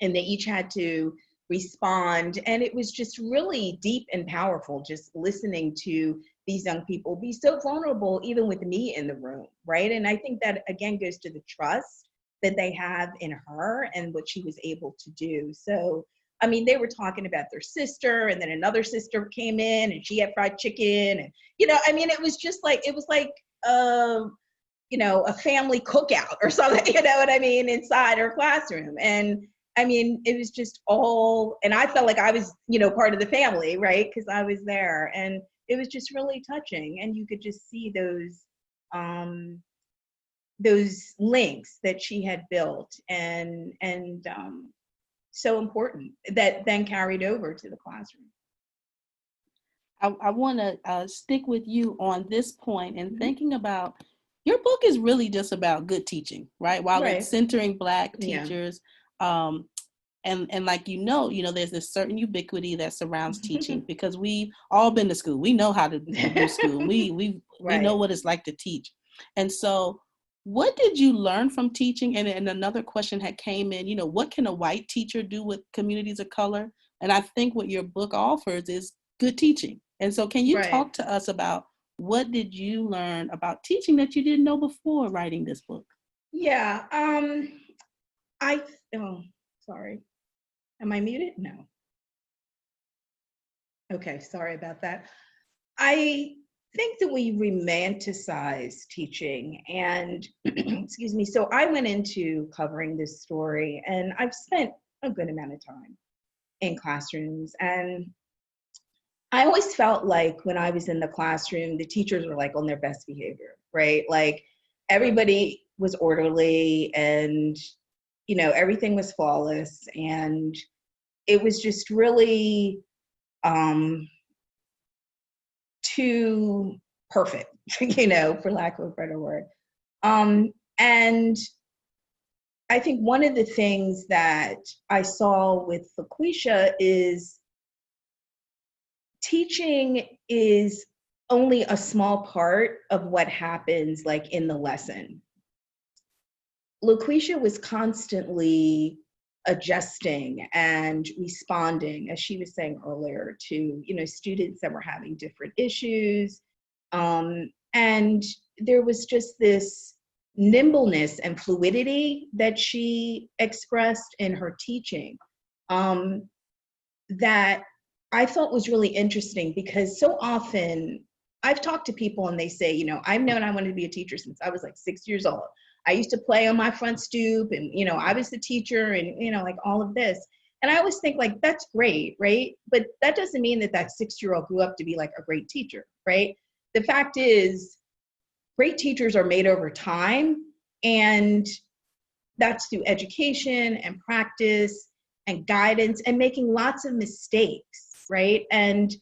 and they each had to respond. And it was just really deep and powerful, just listening to these young people be so vulnerable, even with me in the room, right? And I think that again goes to the trust that they have in her and what she was able to do. So, they were talking about their sister, and then another sister came in and she had fried chicken. And, it was just like, a family cookout or something, inside her classroom. And it was just all, and I felt like I was, part of the family, right? Because I was there, and it was just really touching. And you could just see those links that she had built and so important that then carried over to the classroom. I want to stick with you on this point and thinking about your book is really just about good teaching, right? While it's centering Black teachers, and like there's this certain ubiquity that surrounds teaching because we've all been to school. We know how to do school. We know what it's like to teach, and so What did you learn from teaching? And another question had came in, what can a white teacher do with communities of color? And I think what your book offers is good teaching. And so can you Right. talk to us about what did you learn about teaching that you didn't know before writing this book? Yeah. Oh, sorry. Am I muted? No. Okay, sorry about that. I think that we romanticize teaching and excuse me. So I went into covering this story and I've spent a good amount of time in classrooms, and I always felt like when I was in the classroom, the teachers were like on their best behavior, right? Like everybody was orderly and, everything was flawless. And it was just really too perfect, for lack of a better word. And I think one of the things that I saw with LaQuisha is teaching is only a small part of what happens like in the lesson. LaQuisha was constantly adjusting and responding, as she was saying earlier, to students that were having different issues. And there was just this nimbleness and fluidity that she expressed in her teaching that I thought was really interesting, because so often I've talked to people and they say, I've known I wanted to be a teacher since I was like 6 years old. I used to play on my front stoop and, I was the teacher and, like all of this. And I always think like, that's great, right? But that doesn't mean that 6-year-old grew up to be like a great teacher, right? The fact is, great teachers are made over time, and that's through education and practice and guidance and making lots of mistakes, right? And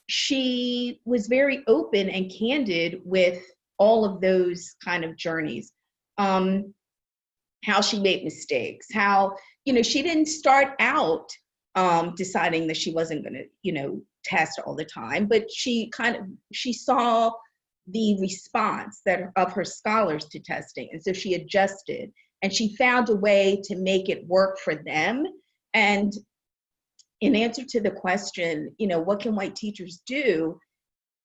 she was very open and candid with all of those kind of journeys. How she made mistakes, how, she didn't start out deciding that she wasn't going to, test all the time, but she saw the response of her scholars to testing. And so she adjusted and she found a way to make it work for them. And in answer to the question, what can white teachers do?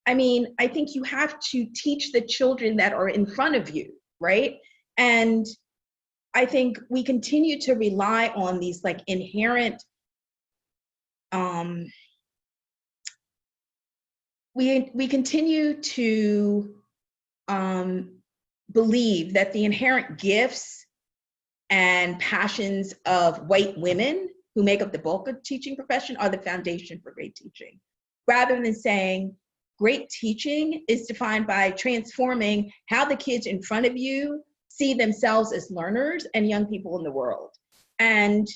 I mean, I think you have to teach the children that are in front of you, right? And I think we continue to rely on these like inherent, we continue to believe that the inherent gifts and passions of white women who make up the bulk of the teaching profession are the foundation for great teaching, rather than saying great teaching is defined by transforming how the kids in front of you see themselves as learners and young people in the world. And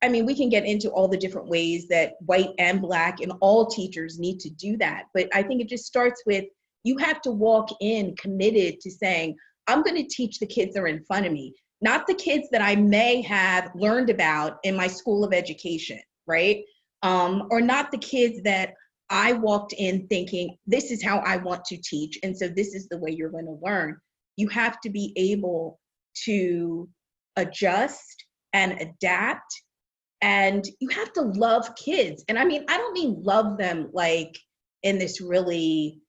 I mean, we can get into all the different ways that white and Black and all teachers need to do that. But I think it just starts with, you have to walk in committed to saying, I'm going to teach the kids that are in front of me, not the kids that I may have learned about in my school of education, right? Or not the kids that I walked in thinking, this is how I want to teach, and so this is the way you're going to learn. You have to be able to adjust and adapt, and you have to love kids. And I mean, I don't mean love them like in this really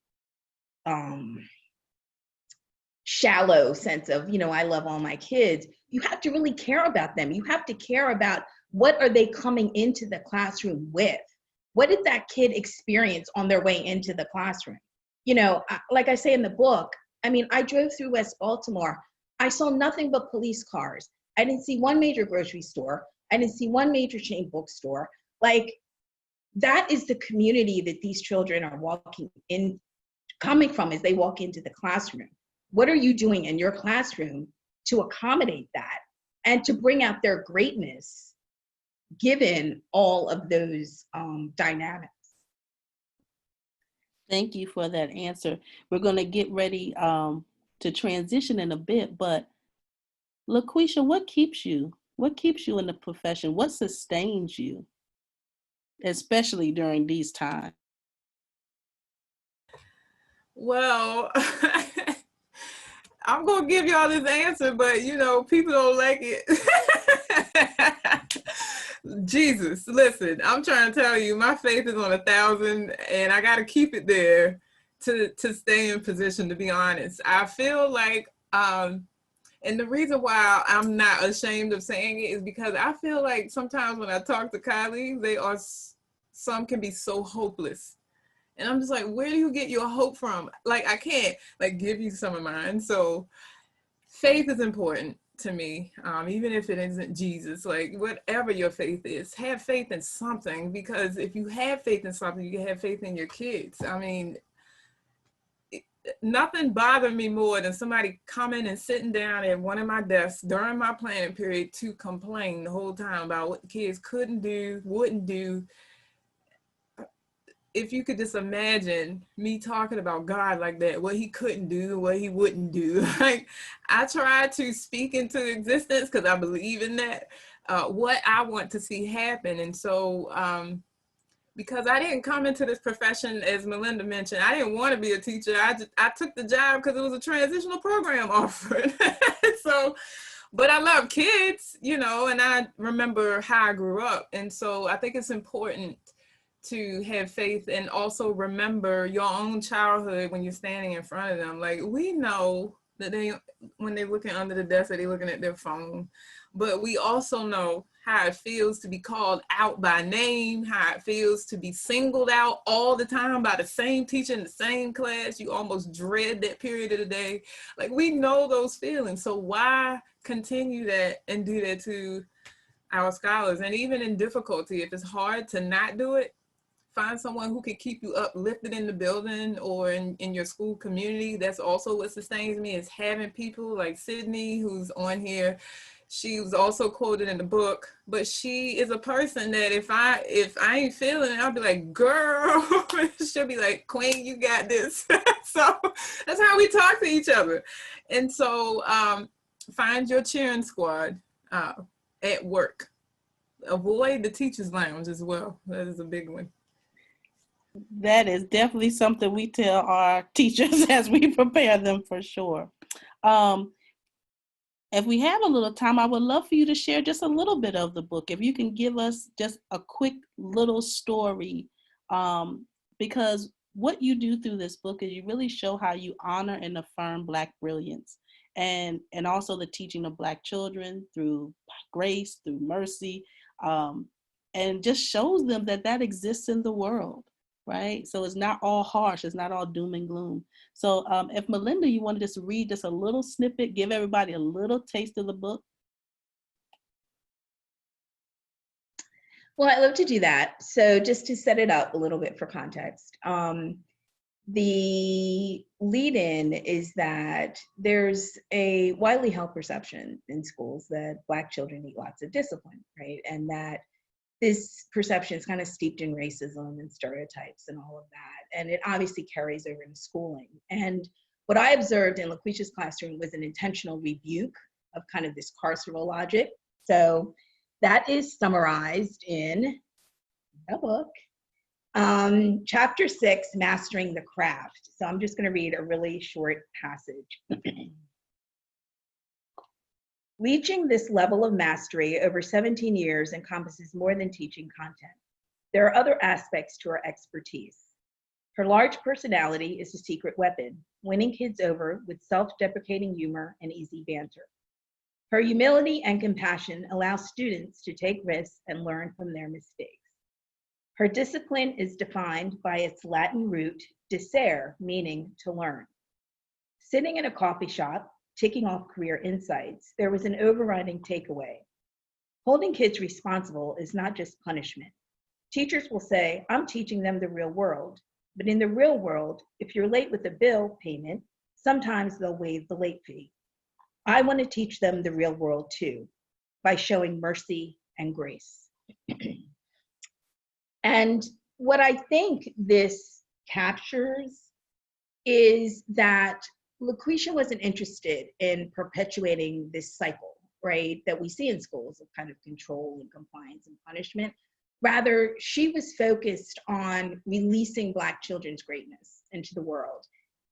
shallow sense of, I love all my kids. You have to really care about them. You have to care about, what are they coming into the classroom with? What did that kid experience on their way into the classroom? Like I say in the book, I mean, I drove through West Baltimore. I saw nothing but police cars. I didn't see one major grocery store. I didn't see one major chain bookstore. Like, that is the community that these children are coming from as they walk into the classroom. What are you doing in your classroom to accommodate that and to bring out their greatness, given all of those dynamics? Thank you for that answer. We're going to get ready to transition in a bit, but LaQuisha, what keeps you? What keeps you in the profession? What sustains you, especially during these times? Well, I'm gonna give y'all this answer, but you know, people don't like it. Jesus, listen, I'm trying to tell you, my faith is on 1,000, and I gotta keep it there to stay in position, to be honest. I feel like, and the reason why I'm not ashamed of saying it is because I feel like sometimes when I talk to colleagues, some can be so hopeless. And I'm just like, where do you get your hope from? Like, I can't like give you some of mine. So faith is important to me, even if it isn't Jesus. Like, whatever your faith is, have faith in something, because if you have faith in something, you can have faith in your kids. I mean, nothing bothered me more than somebody coming and sitting down at one of my desks during my planning period to complain the whole time about what the kids couldn't do, wouldn't do. If you could just imagine me talking about God like that, what he couldn't do, what he wouldn't do. Like, I try to speak into existence, because I believe in that, what I want to see happen. And so, because I didn't come into this profession, as Melinda mentioned, I didn't want to be a teacher. I took the job because it was a transitional program offered. So, but I love kids, you know, and I remember how I grew up. And so I think it's important to have faith and also remember your own childhood when you're standing in front of them. Like, we know that when they're looking under the desk, they're looking at their phone, but we also know how it feels to be called out by name, how it feels to be singled out all the time by the same teacher in the same class. You almost dread that period of the day. Like, we know those feelings. So why continue that and do that to our scholars? And even in difficulty, if it's hard to not do it, find someone who can keep you uplifted in the building or in your school community. That's also what sustains me, is having people like Sydney, who's on here. She was also quoted in the book, but she is a person that if I ain't feeling it, I'll be like, girl. She'll be like, Queen, you got this. So that's how we talk to each other. And so find your cheering squad at work. Avoid the teacher's lounge as well. That is a big one. That is definitely something we tell our teachers as we prepare them, for sure. If we have a little time, I would love for you to share just a little bit of the book. If you can give us just a quick little story, because what you do through this book is you really show how you honor and affirm Black brilliance, and also the teaching of Black children through grace, through mercy, and just shows them that exists in the world. Right? So it's not all harsh. It's not all doom and gloom. So if Melinda, you want to just read just a little snippet, give everybody a little taste of the book. Well, I love to do that. So just to set it up a little bit for context, the lead-in is that there's a widely held perception in schools that Black children need lots of discipline, right? And that this perception is kind of steeped in racism and stereotypes and all of that. And it obviously carries over into schooling. And what I observed in LaQuisha's classroom was an intentional rebuke of kind of this carceral logic. So that is summarized in the book, chapter 6, Mastering the Craft. So I'm just going to read a really short passage. Reaching this level of mastery over 17 years encompasses more than teaching content. There are other aspects to her expertise. Her large personality is a secret weapon, winning kids over with self-deprecating humor and easy banter. Her humility and compassion allow students to take risks and learn from their mistakes. Her discipline is defined by its Latin root, discere, meaning to learn. Sitting in a coffee shop, ticking off career insights, there was an overriding takeaway. Holding kids responsible is not just punishment. Teachers will say, I'm teaching them the real world. But in the real world, if you're late with a bill payment, sometimes they'll waive the late fee. I want to teach them the real world too, by showing mercy and grace. And what I think this captures is that LaQuisha wasn't interested in perpetuating this cycle, right, that we see in schools of kind of control and compliance and punishment. Rather, she was focused on releasing Black children's greatness into the world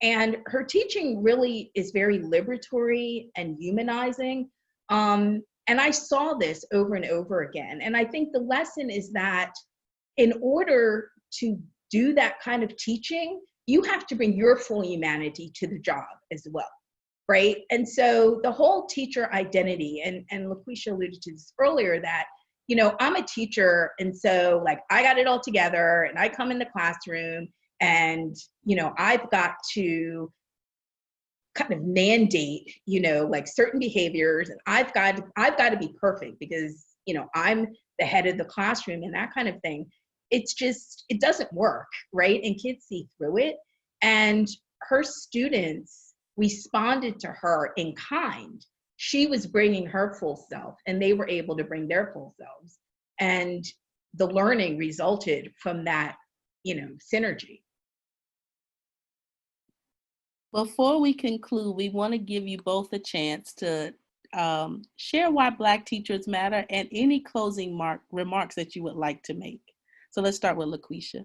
And her teaching really is very liberatory and humanizing. And I saw this over and over again. And I think the lesson is that in order to do that kind of teaching, you have to bring your full humanity to the job as well, right? And so the whole teacher identity, and LaQuisha alluded to this earlier, that, you know, I'm a teacher, and so like I got it all together, and I come in the classroom, and, you know, I've got to kind of mandate, you know, like certain behaviors, and I've got to be perfect because, you know, I'm the head of the classroom and that kind of thing. It's just, it doesn't work, right? And kids see through it. And her students responded to her in kind. She was bringing her full self, and they were able to bring their full selves. And the learning resulted from that, you know, synergy. Before we conclude, we want to give you both a chance to share why Black teachers matter and any closing remarks that you would like to make. So let's start with LaQuisha.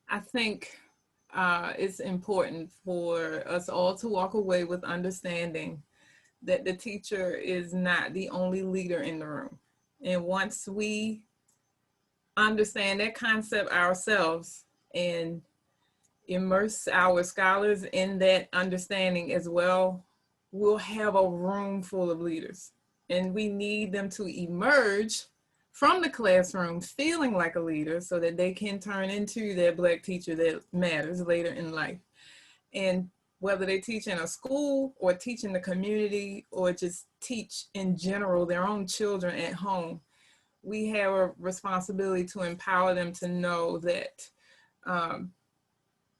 I think it's important for us all to walk away with understanding that the teacher is not the only leader in the room. And once we understand that concept ourselves and immerse our scholars in that understanding as well, we'll have a room full of leaders. And we need them to emerge from the classroom feeling like a leader so that they can turn into that Black teacher that matters later in life. And whether they teach in a school or teach in the community or just teach in general their own children at home, we have a responsibility to empower them to know that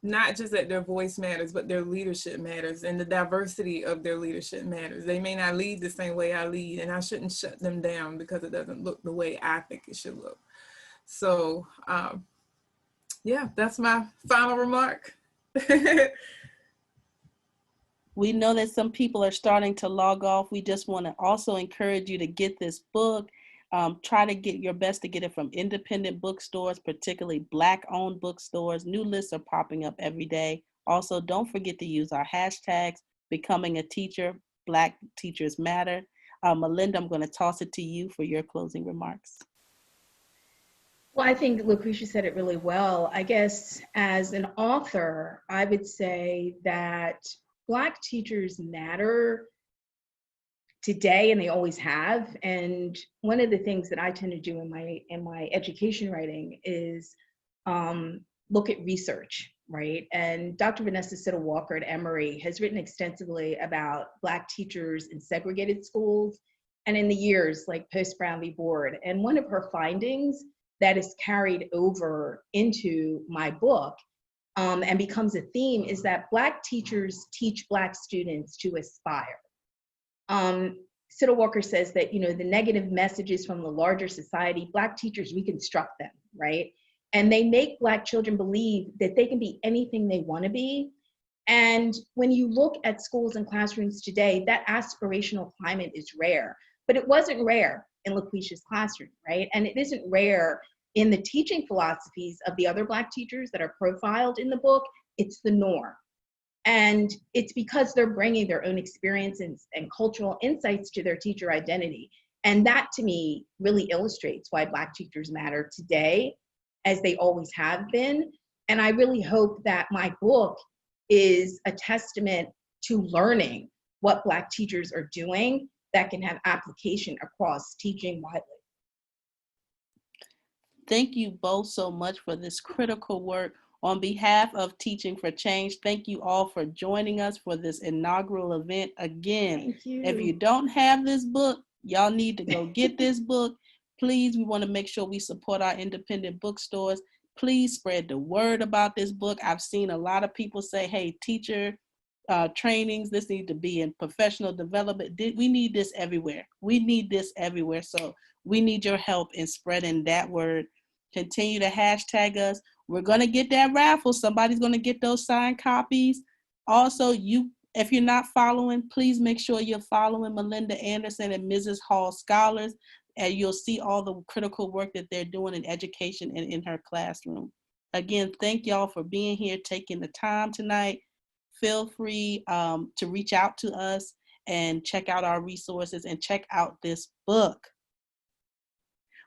not just that their voice matters, but their leadership matters, and the diversity of their leadership matters. They may not lead the same way I lead, and I shouldn't shut them down because it doesn't look the way I think it should look. So yeah, that's my final remark. We know that some people are starting to log off. We just want to also encourage you to get this book. Try to get your best to get it from independent bookstores, particularly Black-owned bookstores. New lists are popping up every day. Also, don't forget to use our hashtags, Becoming a Teacher, Black Teachers Matter. Melinda, I'm going to toss it to you for your closing remarks. Well, I think LaQuisha said it really well. I guess as an author, I would say that Black teachers matter today, and they always have. And one of the things that I tend to do in my education writing is look at research, right? And Dr. Vanessa Siddle-Walker at Emory has written extensively about Black teachers in segregated schools and in the years like post-Brown v. Board. And one of her findings that is carried over into my book and becomes a theme is that Black teachers teach Black students to aspire. Siddle-Walker says that, you know, the negative messages from the larger society, Black teachers reconstruct them, right? And they make Black children believe that they can be anything they want to be. And when you look at schools and classrooms today, that aspirational climate is rare, but it wasn't rare in LaQuisha's classroom, right? And it isn't rare in the teaching philosophies of the other Black teachers that are profiled in the book. It's the norm. And it's because they're bringing their own experiences and cultural insights to their teacher identity. And that, to me, really illustrates why Black teachers matter today, as they always have been. And I really hope that my book is a testament to learning what Black teachers are doing that can have application across teaching widely. Thank you both so much for this critical work. On behalf of Teaching for Change, thank you all for joining us for this inaugural event. Again, if you don't have this book, y'all need to go get this book. Please, we want to make sure we support our independent bookstores. Please spread the word about this book. I've seen a lot of people say, hey, teacher trainings, this needs to be in professional development. We need this everywhere. We need this everywhere. So we need your help in spreading that word. Continue to hashtag us. We're going to get that raffle. Somebody's going to get those signed copies. Also, if you're not following, please make sure you're following Melinda Anderson and Mrs. Hall Scholars. and you'll see all the critical work that they're doing in education and in her classroom. Again, thank y'all for being here, taking the time tonight. Feel free to reach out to us and check out our resources and check out this book.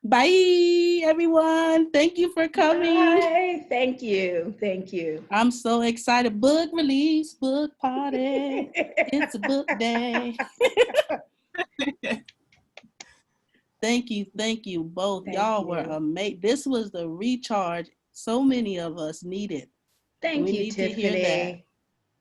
Bye, everyone. Thank you for coming. Bye. Thank you. Thank you. I'm so excited. Book release, book party. It's a book day. Thank you both. Thank Y'all you. were amazing. This was the recharge so many of us needed. Thank We you, need to hear that. Tiffany.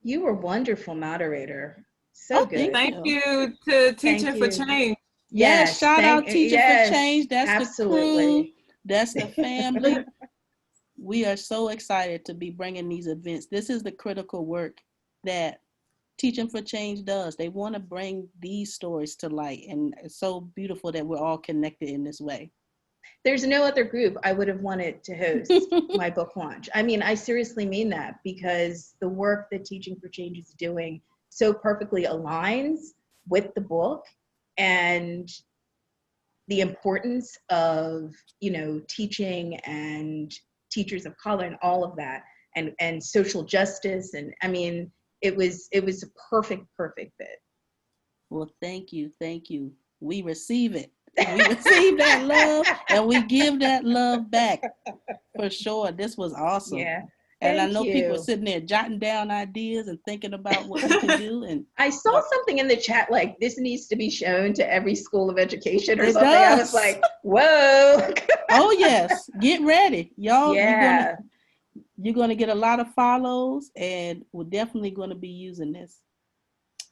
You were wonderful moderator. So good. Thank you to Teaching Thank for you. Change. Yes, shout out Teaching for Change. That's absolutely. the crew. That's the family. We are so excited to be bringing these events. This is the critical work that Teaching for Change does. They want to bring these stories to light, and it's so beautiful that we're all connected in this way. There's no other group I would have wanted to host my book launch. I mean, I seriously mean that, because the work that Teaching for Change is doing so perfectly aligns with the book and the importance of, you know, teaching and teachers of color and all of that, and social justice. And I mean, it was a perfect fit. Well, thank you. We receive it. We receive that love, and we give that love back for sure. This was awesome. Yeah. And I know people are sitting there jotting down ideas and thinking about what we can do. And I saw something in the chat like, this needs to be shown to every school of education or it something. Does. I was like, whoa. Oh yes, get ready, y'all. Yeah. You're gonna get a lot of follows, and we're definitely going to be using this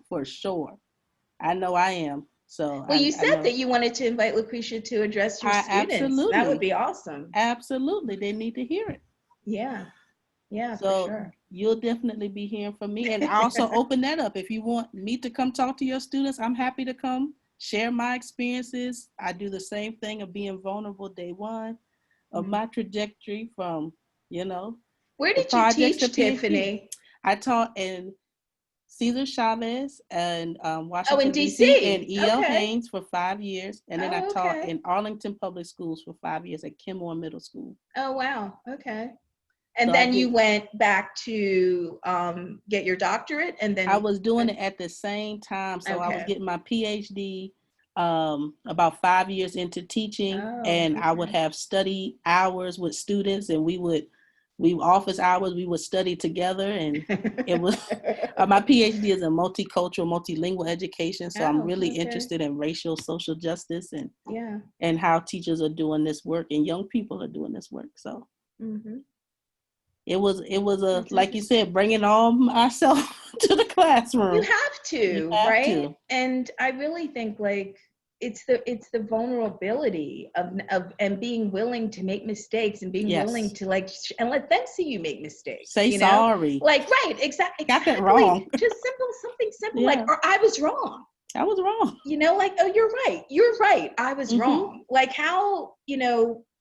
for sure. I know I am. So well, you said that you wanted to invite LaQuisha to address your students. Absolutely. That would be awesome. Absolutely, they need to hear it. Yeah, so for sure. You'll definitely be hearing from me, and I also open that up. If you want me to come talk to your students, I'm happy to come share my experiences. I do the same thing of being vulnerable day one of my trajectory from, you know. Where did you teach, Tiffany? I taught in Cesar Chavez and Washington, in D.C. and E.L. Haynes for 5 years. And then I taught okay. in Arlington Public Schools for 5 years at Kenmore Middle School. Oh, wow. Okay. And so then you went back to get your doctorate, and then I was doing it at the same time. So I was getting my PhD about 5 years into teaching, and I would have study hours with students, and we office hours, we would study together. And it was my PhD is in multicultural, multilingual education. So I'm really interested in racial, social justice, and how teachers are doing this work and young people are doing this work. So it was a, like you said, bringing all myself to the classroom. You have to, right? And I really think like it's the vulnerability of and being willing to make mistakes, and being willing to like and let them see you make mistakes. Say sorry. Like exactly. Got that wrong. Just something simple like, or I was wrong. I was wrong. Like, oh, you're right. I was wrong. Like how,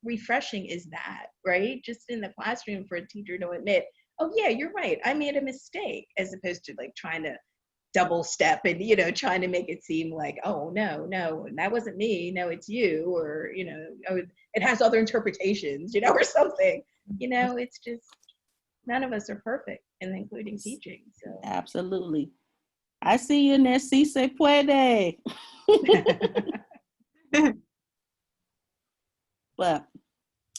refreshing is that, right? Just in the classroom for a teacher to admit, oh yeah, you're right, I made a mistake, as opposed to like trying to double step and trying to make it seem like, oh no, that wasn't me, no, it's you, or oh, it has other interpretations, or something. It's just, none of us are perfect, and including teaching. So absolutely. I see you in there. Si se puede. But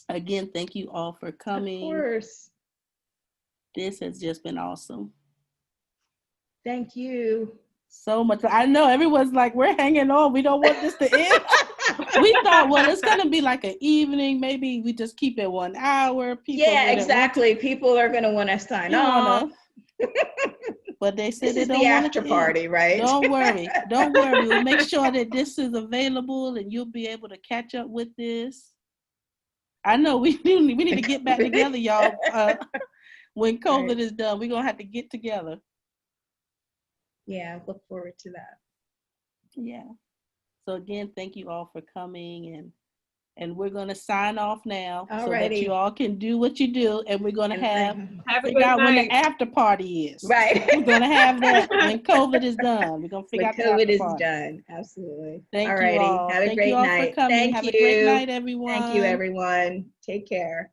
again, thank you all for coming. Of course. This has just been awesome. Thank you so much. I know everyone's like, we're hanging on. We don't want this to end. We thought, well, it's going to be like an evening. Maybe we just keep it 1 hour. People exactly. People are going to want to sign off. But they said this is the after party, right? Don't worry. We'll make sure that this is available and you'll be able to catch up with this. I know we need to get back together, y'all. When COVID is done, we're going to have to get together. Yeah, look forward to that. Yeah. So again, thank you all for coming, and And we're going to sign off now so that Alrighty. you all can do what you do. And we're going to Have a figure good out when the night. after party is. Right. We're going to have that when COVID is done. We're going to figure When out the COVID after is party. done. Absolutely. Thank you Alrighty. all. Have a Thank great you all night. for coming. Thank Have you. a great night, everyone. Thank you, everyone. Take care.